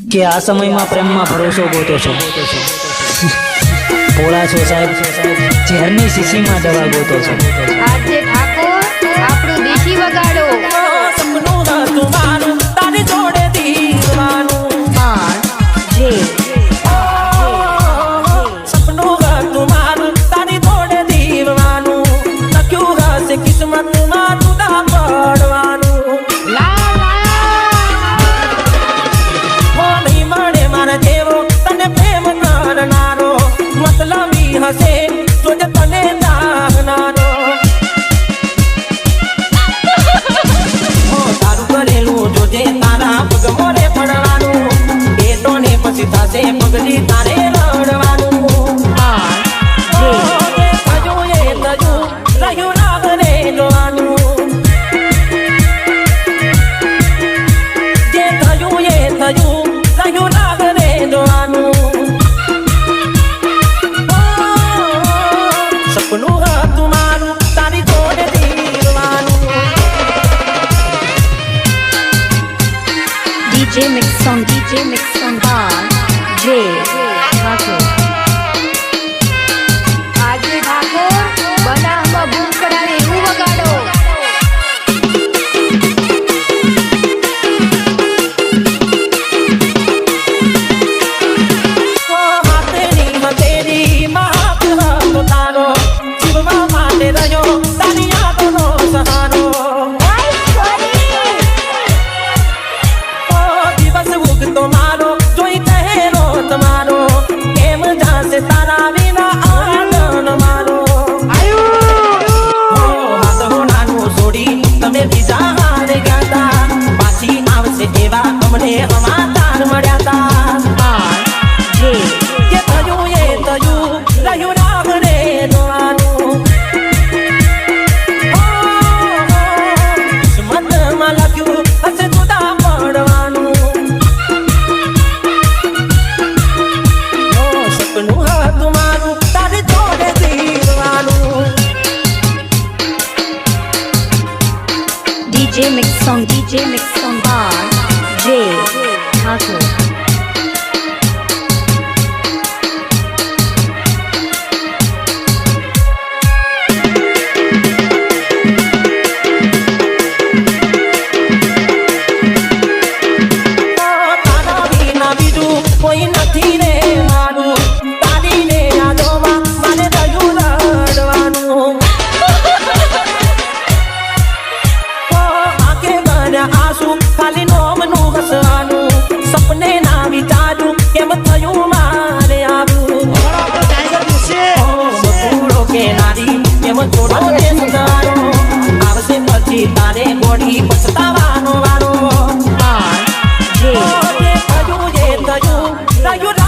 કે આ સમયમાં પ્રેમમાં ભરોસો ગોતો છો? ભોળા છો સાહેબ, ઝેરની શીશીમાં દવા ગોતો છો? આજે ઠાકોર આપણું દેશી વગાડો. સપનું હતું મારું તારી જોડે દીવાનું, સપનું હતું મારું તારી જોડે દીવાનું, લખ્યું હશે કિસ્મતમાં જુદા પડવાનું. નહીં મળે મારા જેવો તને પ્રેમ કરનારો, મતલબી હશે જોજે તને જાણનારો. તારું કરેલું જોજે તારા પગ મોરે પડવાનું, બેટો ને પછી થશે પગલી તારે રડવાનું. થયું એ થયું રહ્યું રાગને જોવાનું, જે થયું એ થયું રહ્યું રાગને જોવાનું. સપનું હતું મારું તારી જોડે જીવવાનું. DJ Mix Song by J Thakor. આજે ઠાકોર બનાવમાં બૂમ કરાવે એવું વગાડો. હાથેની હથેળી માં હાથ હતો તારો, જીવવા માટે રહ્યો તારી યાદોનો સહારો. દિવસ ઉગતો મારો જોઈ કહેરો તમારો, કેમ જાશે તારા વિના આનંદ મારો. હાથ હોનાનું છોડી તમે બીજા હારે ગયા તા, પાછી આવશે એવા અમને સમાચાર મળ્યા તા. જે થયું એ થયું રહ્યું રાગને જોવાનું. કિસ્મતમાં લખ્યું હશે જુદા પડવાનું. સપનું હતું મારું તારી જોડે જીવવાનું. DJ Mix Song by J Thakor. તારા વિના બીજું કોઈ નથી રે મારું, તારી ને યાદોમાં મને રહ્યું રડવાનું. આંખે ભર્યા આંસુ ખાલી નોમનું હસવાનું, સપને ના વિચારું કેમ થયું મારે આવું. બકુડો કે નારી કેમ છોડો તે સુધારો, આવશે પછી તારે ગોળી પછતાવાનો વારો. જે થયું એ થયું રહ્યું